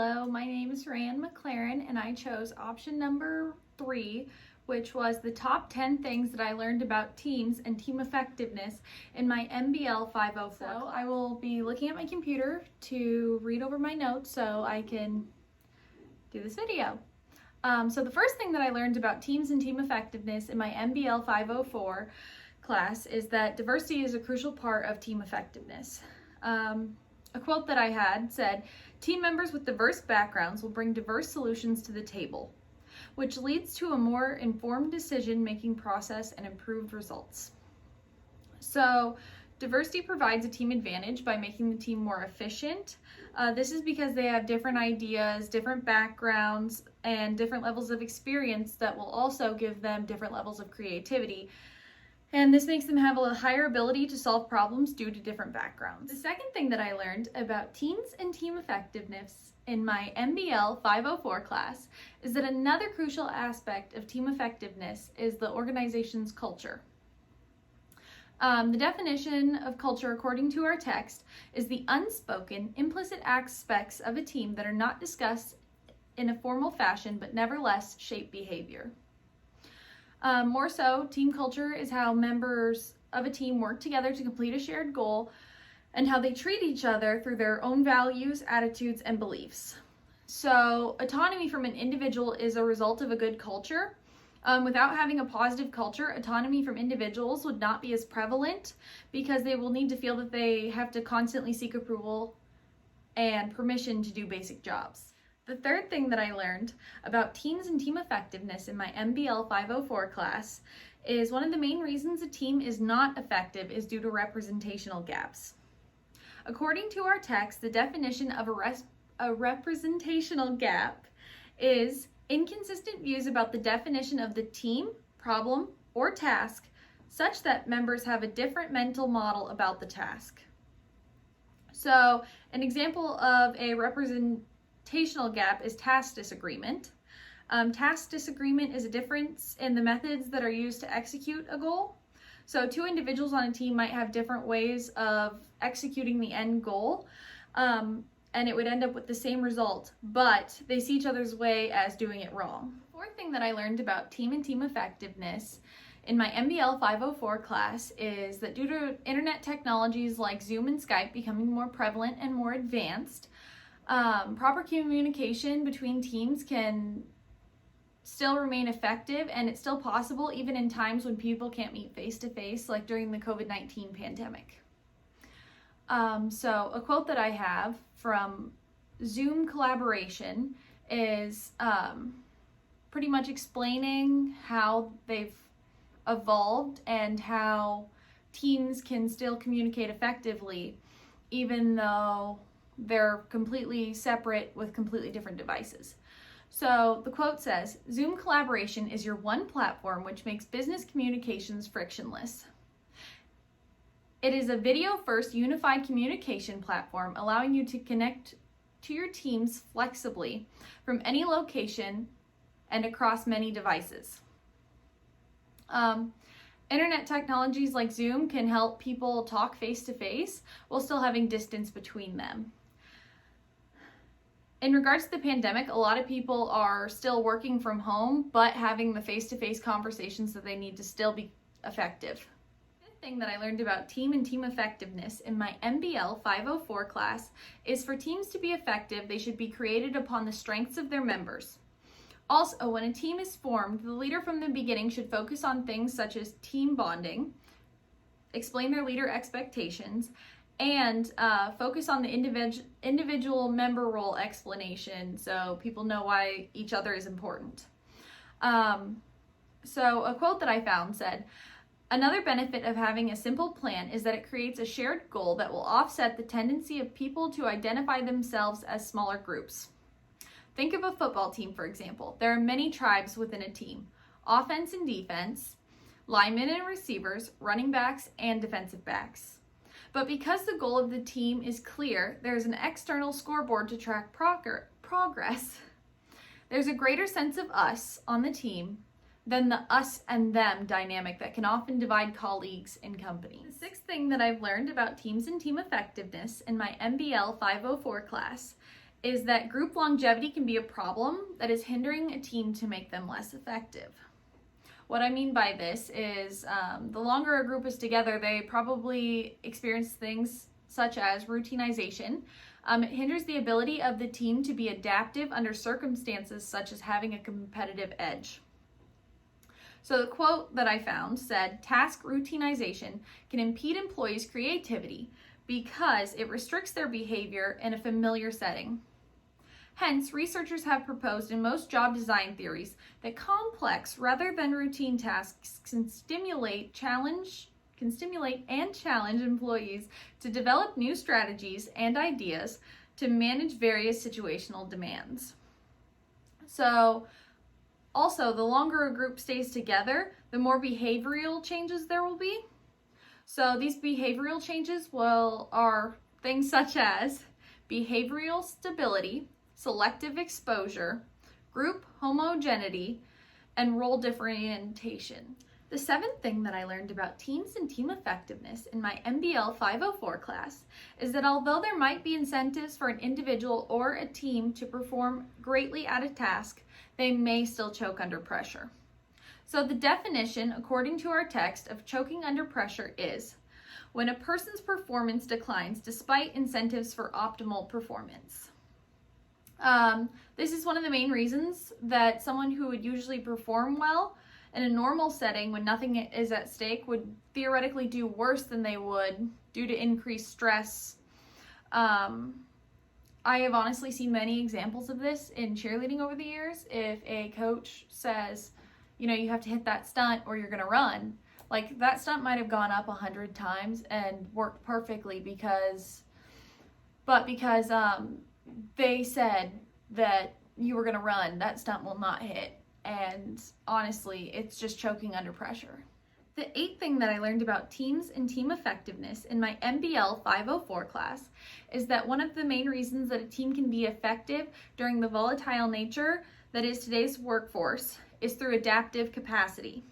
Hello, my name is Ryan McLaren and I chose option number 3, which was the top 10 things that I learned about teams and team effectiveness in my MBL 504. So I will be looking at my computer to read over my notes so I can do this video. So the first thing that I learned about teams and team effectiveness in my MBL 504 class is that diversity is a crucial part of team effectiveness. A quote that I had said, "Team members with diverse backgrounds will bring diverse solutions to the table, which leads to a more informed decision-making process and improved results." So diversity provides a team advantage by making the team more efficient. This is because they have different ideas, different backgrounds, and different levels of experience that will also give them different levels of creativity. And this makes them have a higher ability to solve problems due to different backgrounds. The second thing that I learned about teams and team effectiveness in my MBL 504 class is that another crucial aspect of team effectiveness is the organization's culture. The definition of culture, according to our text, is the unspoken, implicit aspects of a team that are not discussed in a formal fashion but nevertheless shape behavior. More so, team culture is how members of a team work together to complete a shared goal and how they treat each other through their own values, attitudes, and beliefs. So autonomy from an individual is a result of a good culture. Without having a positive culture, autonomy from individuals would not be as prevalent because they will need to feel that they have to constantly seek approval and permission to do basic jobs. The third thing that I learned about teams and team effectiveness in my MBL 504 class is one of the main reasons a team is not effective is due to representational gaps. According to our text, the definition of a representational gap is inconsistent views about the definition of the team, problem, or task such that members have a different mental model about the task. So an example of a representational gap is task disagreement. Task disagreement is a difference in the methods that are used to execute a goal. So two individuals on a team might have different ways of executing the end goal, and it would end up with the same result, but they see each other's way as doing it wrong. The fourth thing that I learned about team and team effectiveness in my MBL 504 class is that due to internet technologies like Zoom and Skype becoming more prevalent and more advanced, proper communication between teams can still remain effective, and it's still possible even in times when people can't meet face-to-face, like during the COVID-19 pandemic. So a quote that I have from Zoom collaboration is pretty much explaining how they've evolved and how teams can still communicate effectively even though they're completely separate with completely different devices. So the quote says, "Zoom collaboration is your one platform which makes business communications frictionless. It is a video-first unified communication platform allowing you to connect to your teams flexibly from any location and across many devices." Internet technologies like Zoom can help people talk face-to-face while still having distance between them. In regards to the pandemic, a lot of people are still working from home, but having the face-to-face conversations that they need to still be effective. The fifth thing that I learned about team and team effectiveness in my MBL 504 class is for teams to be effective, they should be created upon the strengths of their members. Also, when a team is formed, the leader from the beginning should focus on things such as team bonding, explain their leader expectations, and focus on the individual member role explanation so people know why each other is important. So a quote that I found said, "Another benefit of having a simple plan is that it creates a shared goal that will offset the tendency of people to identify themselves as smaller groups. Think of a football team, for example. There are many tribes within a team: offense and defense, linemen and receivers, running backs, and defensive backs. But because the goal of the team is clear, there is an external scoreboard to track progress. There's a greater sense of us on the team than the us and them dynamic that can often divide colleagues in companies." The sixth thing that I've learned about teams and team effectiveness in my MBL 504 class is that group longevity can be a problem that is hindering a team to make them less effective. What I mean by this is the longer a group is together, they probably experience things such as routinization. It hinders the ability of the team to be adaptive under circumstances such as having a competitive edge. So the quote that I found said, "Task routinization can impede employees' creativity because it restricts their behavior in a familiar setting. Hence, researchers have proposed in most job design theories that complex rather than routine tasks can stimulate and challenge employees to develop new strategies and ideas to manage various situational demands." So, also, the longer a group stays together, the more behavioral changes there will be. So these behavioral changes are things such as behavioral stability, selective exposure, group homogeneity, and role differentiation. The seventh thing that I learned about teams and team effectiveness in my MBL 504 class is that although there might be incentives for an individual or a team to perform greatly at a task, they may still choke under pressure. So the definition, according to our text, of choking under pressure is when a person's performance declines despite incentives for optimal performance. This is one of the main reasons that someone who would usually perform well in a normal setting when nothing is at stake would theoretically do worse than they would due to increased stress. I have honestly seen many examples of this in cheerleading over the years. If a coach says, you have to hit that stunt or you're going to run, like that stunt might have gone up 100 times and worked perfectly because they said that you were going to run, that stunt will not hit. And honestly, it's just choking under pressure. The eighth thing that I learned about teams and team effectiveness in my MBL 504 class is that one of the main reasons that a team can be effective during the volatile nature that is today's workforce is through adaptive capacity.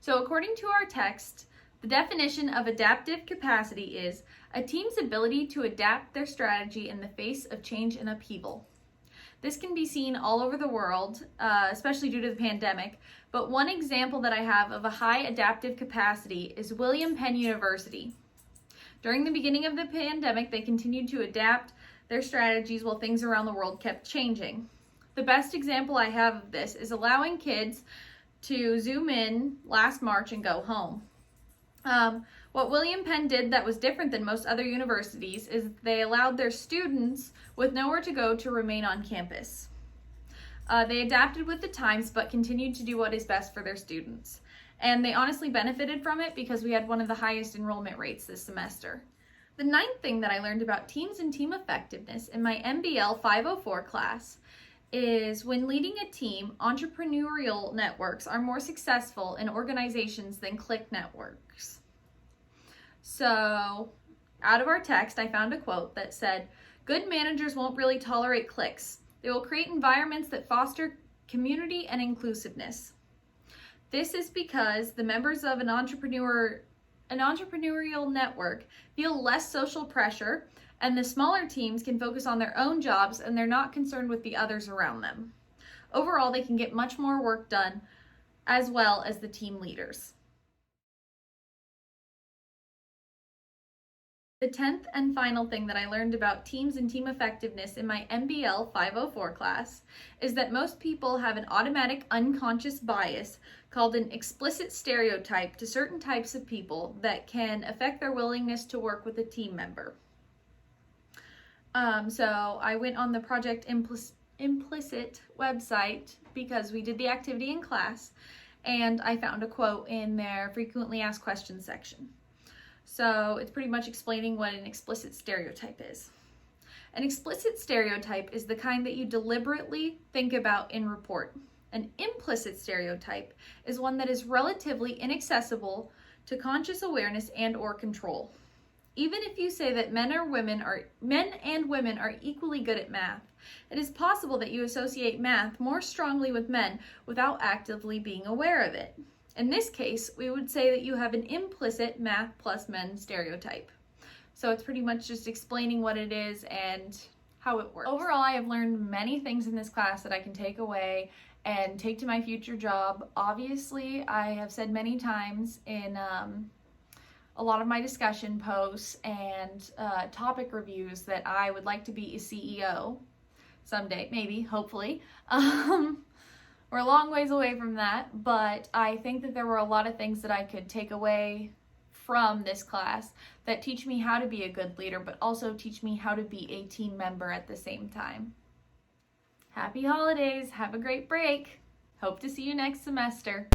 So according to our text, the definition of adaptive capacity is a team's ability to adapt their strategy in the face of change and upheaval. This can be seen all over the world, especially due to the pandemic, but one example that I have of a high adaptive capacity is William Penn University. During the beginning of the pandemic, they continued to adapt their strategies while things around the world kept changing. The best example I have of this is allowing kids to Zoom in last March and go home. What William Penn did that was different than most other universities is they allowed their students with nowhere to go to remain on campus. They adapted with the times but continued to do what is best for their students. And they honestly benefited from it because we had one of the highest enrollment rates this semester. The ninth thing that I learned about teams and team effectiveness in my MBL 504 class is when leading a team, entrepreneurial networks are more successful in organizations than clique networks. So, out of our text, I found a quote that said, "Good managers won't really tolerate cliques. They will create environments that foster community and inclusiveness. This is because the members of an entrepreneurial network feel less social pressure, and the smaller teams can focus on their own jobs and they're not concerned with the others around them. Overall, they can get much more work done as well as the team leaders." The 10th and final thing that I learned about teams and team effectiveness in my MBL 504 class is that most people have an automatic unconscious bias called an explicit stereotype to certain types of people that can affect their willingness to work with a team member. So I went on the Project Implicit website because we did the activity in class, and I found a quote in their frequently asked questions section. So it's pretty much explaining what an explicit stereotype is. An explicit stereotype is the kind that you deliberately think about in report. An implicit stereotype is one that is relatively inaccessible to conscious awareness and or control. Even if you say that men and women are equally good at math, it is possible that you associate math more strongly with men without actively being aware of it. In this case, we would say that you have an implicit math plus men stereotype. So it's pretty much just explaining what it is and how it works. Overall, I have learned many things in this class that I can take away and take to my future job. Obviously, I have said many times in a lot of my discussion posts and topic reviews that I would like to be a CEO someday, maybe, hopefully. We're a long ways away from that, but I think that there were a lot of things that I could take away from this class that teach me how to be a good leader, but also teach me how to be a team member at the same time. Happy holidays, have a great break. Hope to see you next semester.